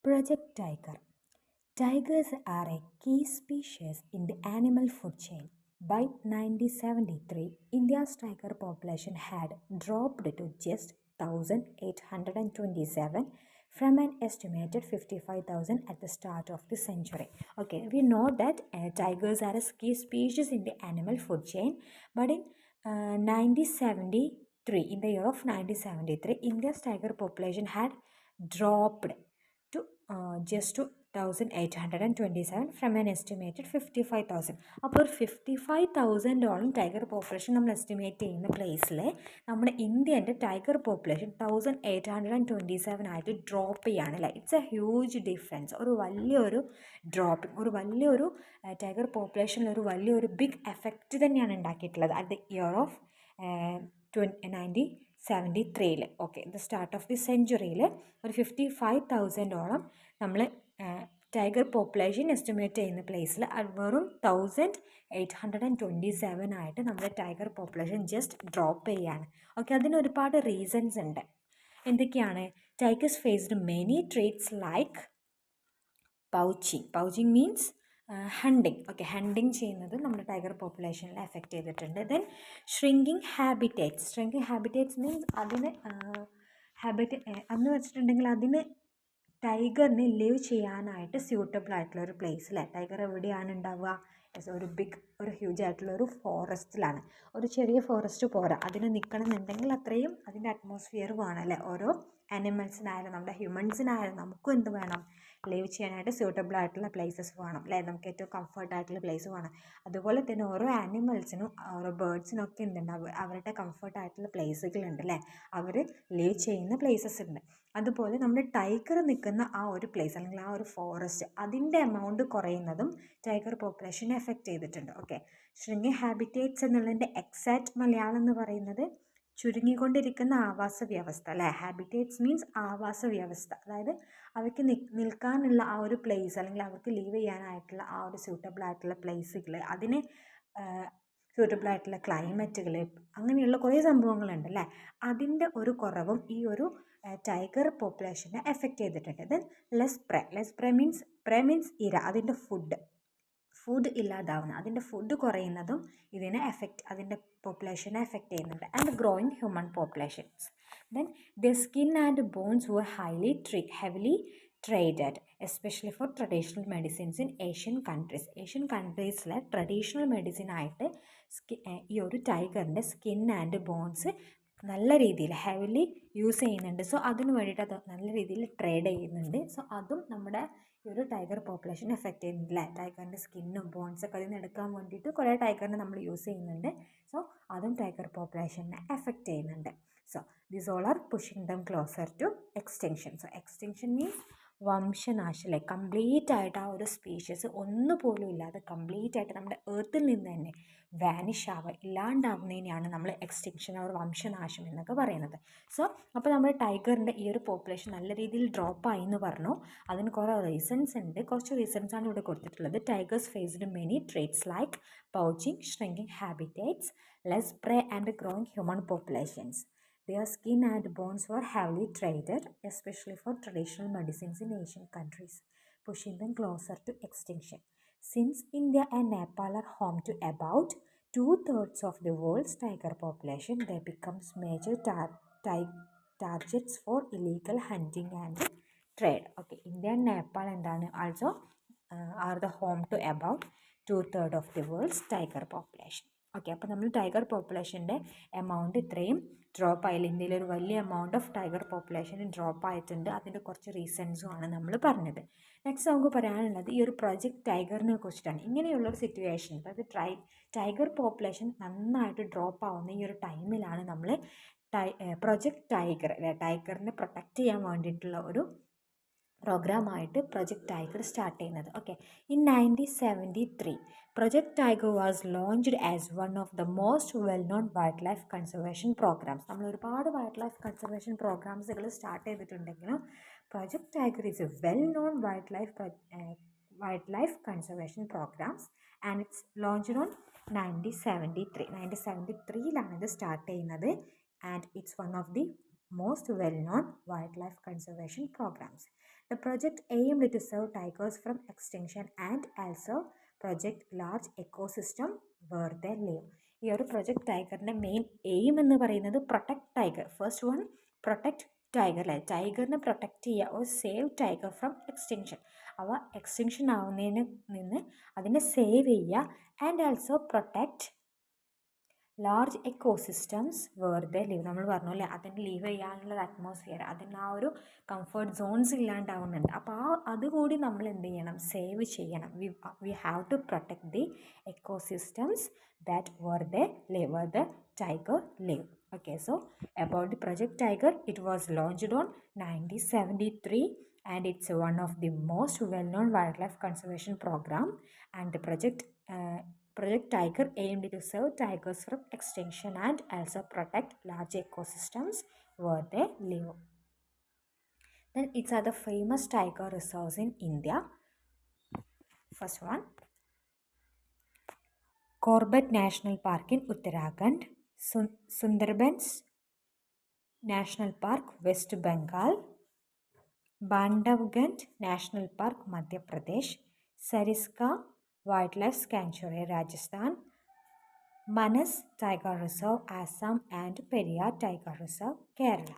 Project Tiger. Tigers are a key species in the animal food chain. By 1973, India's tiger population had dropped to just 1,827 from an estimated 55,000 at the start of the century. Okay, we know that tigers are a key species in the animal food chain, but in 1973, in the year of 1973, India's tiger population had dropped to just to 1,827 from an estimated 55,000. അപ്പോൾ ഒരു 55,000ഓളം tiger population നമ്മൾ estimate ചെയ്യുന്ന പ്ലേസിൽ നമ്മുടെ ഇന്ത്യൻ്റെ tiger population 1,827 ആയിട്ട് drop ചെയ്യാണ് അല്ലേ. It's A huge difference. ഒരു വലിയൊരു ഡ്രോപ്പിംഗ്, ഒരു വലിയൊരു ടൈഗർ പോപ്പുലേഷനിൽ ഒരു വലിയൊരു ബിഗ് എഫക്റ്റ് തന്നെയാണ് ഉണ്ടാക്കിയിട്ടുള്ളത് at the year of 1973. Okay, the start of the സെഞ്ച്വറിയിൽ ഒരു 55,000ഓളം നമ്മൾ ടൈഗർ പോപ്പുലേഷൻ എസ്റ്റിമേറ്റ് ചെയ്യുന്ന പ്ലേസിൽ വെറും 1,827 ആയിട്ട് നമ്മുടെ ടൈഗർ പോപ്പുലേഷൻ ജസ്റ്റ് ഡ്രോപ്പ് ചെയ്യാണ്. ഓക്കെ, അതിന് ഒരുപാട് റീസൺസ് ഉണ്ട്. എന്തൊക്കെയാണ്? Tigers faced many threats like poaching means hunting. Okay, hunting ചെയ്യുന്നത് നമ്മുടെ ടൈഗർ പോപ്പുലേഷനിൽ എഫക്റ്റ് ചെയ്തിട്ടുണ്ട്. ദെൻ ഷ്രിങ്കിങ് ഹാബിറ്റേറ്റ്സ് മീൻസ് അതിന് അന്ന് വെച്ചിട്ടുണ്ടെങ്കിൽ അതിന് ടൈഗറിന് ലിവ് ചെയ്യാനായിട്ട് സ്യൂട്ടബിൾ ആയിട്ടുള്ള ഒരു പ്ലേസ് അല്ലേ. ടൈഗർ എവിടെയാണ് ഉണ്ടാവുക? ഒരു ഹ്യൂജ് ആയിട്ടുള്ള ഒരു ഫോറസ്റ്റിലാണ്. ഒരു ചെറിയ ഫോറസ്റ്റ് പോരാ, അതിന് നിൽക്കണമെന്നുണ്ടെങ്കിൽ അത്രയും അതിൻ്റെ അറ്റ്മോസ്ഫിയർ വേണം അല്ലേ. ഓരോ ആനിമൽസിനായാലും നമ്മുടെ ഹ്യൂമൻസിനായാലും നമുക്കും എന്ത് വേണം? ലിവ് ചെയ്യാനായിട്ട് സ്യൂട്ടബിൾ ആയിട്ടുള്ള പ്ലേസസ് വേണം അല്ലേ. നമുക്ക് ഏറ്റവും കംഫർട്ട് ആയിട്ടുള്ള പ്ലേസ് വേണം. അതുപോലെ തന്നെ ഓരോ ആനിമൽസിനും ഓരോ ബേർഡ്സിനും ഒക്കെ എന്തുണ്ടാവും? അവരുടെ കംഫർട്ട് ആയിട്ടുള്ള പ്ലേസുകളുണ്ട് അല്ലേ. അവർ ലിവ് ചെയ്യുന്ന പ്ലേസസ് ഉണ്ട്. അതുപോലെ നമ്മുടെ ടൈഗർ നിൽക്കുന്ന ആ ഒരു പ്ലേസ് അല്ലെങ്കിൽ ആ ഒരു ഫോറസ്റ്റ്, അതിൻ്റെ എമൗണ്ട് കുറയുന്നതും ടൈഗർ പോപ്പുലേഷനെ എഫക്റ്റ് ചെയ്തിട്ടുണ്ട്. ഓക്കെ, ഷ്രിങ്കിങ് ഹാബിറ്റേറ്റ്സ് എന്നുള്ളതിൻ്റെ എക്സാക്റ്റ് മലയാളം എന്ന് പറയുന്നത് ചുരുങ്ങിക്കൊണ്ടിരിക്കുന്ന ആവാസ വ്യവസ്ഥ അല്ലേ. ഹാബിറ്റേറ്റ്സ് മീൻസ് ആവാസ വ്യവസ്ഥ, അതായത് അവയ്ക്ക് നിൽക്കാനുള്ള ആ ഒരു പ്ലേസ് അല്ലെങ്കിൽ അവർക്ക് ലീവ് ചെയ്യാനായിട്ടുള്ള ആ ഒരു സ്യൂട്ടബിൾ ആയിട്ടുള്ള പ്ലേസുകൾ, അതിന് സ്യൂട്ടബിൾ ആയിട്ടുള്ള ക്ലൈമറ്റുകൾ, അങ്ങനെയുള്ള കുറേ സംഭവങ്ങളുണ്ട് അല്ലേ. അതിൻ്റെ ഒരു കുറവും ഈ ഒരു ടൈഗർ പോപ്പുലേഷനെ എഫക്റ്റ് ചെയ്തിട്ടുണ്ട്. ദെൻ ലെസ് പ്രേ മീൻസ് ഇര, അതിൻ്റെ ഫുഡ് ഇല്ലാതാവുന്ന, അതിൻ്റെ ഫുഡ് കുറയുന്നതും അതിൻ്റെ പോപ്പുലേഷനെ എഫക്റ്റ് ചെയ്യുന്നുണ്ട്. And growing human populations. Then the skin and bones were heavily traded, especially for traditional medicines in Asian കൺട്രീസിലെ ട്രഡീഷണൽ മെഡിസിൻ ആയിട്ട് ഈ ഒരു ടൈഗറിൻ്റെ സ്കിൻ ആൻഡ് ബോൺസ് നല്ല രീതിയിൽ ഹെവിലി യൂസ് ചെയ്യുന്നുണ്ട്. സോ അതിന് വേണ്ടിയിട്ട് അത് നല്ല രീതിയിൽ ട്രേഡ് ചെയ്യുന്നുണ്ട്. സോ അതും നമ്മുടെ ഈ ഒരു ടൈഗർ പോപ്പുലേഷൻ എഫക്റ്റ് ചെയ്യുന്നില്ല. ടൈഗറിൻ്റെ സ്കിന്നും ബോൺസൊക്കെ അതിൽ നിന്ന് എടുക്കാൻ വേണ്ടിയിട്ട് കുറേ ടൈഗറിനെ നമ്മൾ യൂസ് ചെയ്യുന്നുണ്ട്. സോ അതും ടൈഗർ പോപ്പുലേഷനെ എഫക്റ്റ് ചെയ്യുന്നുണ്ട്. So these all are pushing them closer to extinction. So extinction means വംശനാശം. കംപ്ലീറ്റ് ആയിട്ട് ആ ഒരു സ്പീഷ്യസ് ഒന്നുപോലും ഇല്ലാതെ കംപ്ലീറ്റ് ആയിട്ട് നമ്മുടെ എർത്തിൽ നിന്ന് തന്നെ ഇല്ലാണ്ടാവുന്നതിനെയാണ് നമ്മൾ എക്സ്റ്റിങ്ഷൻ ഓർ വംശനാശം എന്നൊക്കെ പറയുന്നത്. സോ അപ്പോൾ നമ്മുടെ ടൈഗറിൻ്റെ ഈ ഒരു പോപ്പുലേഷൻ നല്ല രീതിയിൽ ഡ്രോപ്പായി എന്ന് പറഞ്ഞു. അതിന് കുറേ റീസൺസ് ഉണ്ട്. കുറച്ച് റീസൺസാണ് ഇവിടെ കൊടുത്തിട്ടുള്ളത്. Tigers faced many threats like poaching, shrinking habitats, less prey and growing human populations. Their skin and bones were heavily traded, especially for traditional medicines in Asian countries, pushing them closer to extinction. Since India and Nepal are home to about 2/3 of the world's tiger population, they become major targets for illegal hunting and trade. Okay, India and Nepal also are the home to about 2/3 of the world's tiger population. Okay, അപ്പോൾ നമ്മൾ tiger പോപ്പുലേഷൻ്റെ amount ഇത്രയും drop ആയില്ല. ഇന്ത്യയിൽ ഒരു വലിയ amount of tiger population drop ആയിട്ടുണ്ട്. അതിൻ്റെ കുറച്ച് റീസൺസും ആണ് നമ്മൾ പറഞ്ഞത്. നെക്സ്റ്റ് നമുക്ക് പറയാനുള്ളത് ഈ ഒരു പ്രൊജക്റ്റ് ടൈഗറിനെ കുറിച്ചിട്ടാണ്. ഇങ്ങനെയുള്ളൊരു സിറ്റുവേഷൻ, അതായത് ടൈഗർ പോപ്പുലേഷൻ നന്നായിട്ട് ഡ്രോപ്പ് ആവുന്ന ഈ ഒരു ടൈമിലാണ് നമ്മൾ പ്രൊജക്റ്റ് ടൈഗർ ടൈഗറിനെ പ്രൊട്ടക്റ്റ് ചെയ്യാൻ വേണ്ടിയിട്ടുള്ള ഒരു പ്രോഗ്രാമായിട്ട് പ്രൊജക്റ്റ് ടൈഗർ സ്റ്റാർട്ട് ചെയ്യുന്നത്. Okay, in 1973 Project Tiger was launched as one of the most well known wildlife conservation programmes. നമ്മൾ ഒരുപാട് വൈൽഡ് ലൈഫ് കൺസർവേഷൻ പ്രോഗ്രാംസുകൾ സ്റ്റാർട്ട് ചെയ്തിട്ടുണ്ടെങ്കിലും Project Tiger is a well known wildlife conservation programmes and it's launched on 1973. 1973 ഇത് start ചെയ്യുന്നത്. And it's one of the most well-known wildlife conservation programs. The project aimed to save tigers from extinction and also project large ecosystem where they live. ഈ ഒരു project ടൈഗറിൻ്റെ main aim എന്ന് പറയുന്നത് protect tiger. First one protect tiger അല്ലേ, ടൈഗറിനെ protect ചെയ്യുക, or save tiger from extinction. അവ extinction ആവുന്നതിന് നിന്ന് അതിനെ സേവ് ചെയ്യുക. And also protect large ecosystems where they live. നമ്മൾ പറഞ്ഞു അല്ലേ, അതിന് ലീവ് ചെയ്യാനുള്ള അറ്റ്മോസ്ഫിയർ, അതിന് ആ ഒരു കംഫർട്ട് സോൺസ് ഇല്ലാണ്ടാവുന്നുണ്ട്. അപ്പോൾ അതുകൂടി നമ്മൾ എന്ത് ചെയ്യണം, സേവ് ചെയ്യണം. We have to protect the ecosystems that where they live, where the tiger live. Okay, so about the project tiger, it was launched on 1973 and it's one of the most well-known wildlife conservation program. And the project tiger aimed to save tigers from extinction and also protect large ecosystems where they live. Then it's are the famous tiger reserves in India. First one, Corbett National Park in Uttarakhand, Sundarbans National Park, West Bengal, Bandhavgarh National Park, Madhya Pradesh, Sariska Wildlife Sanctuary, Rajasthan, Manas Tiger Reserve, Assam, and Periyar Tiger Reserve, Kerala.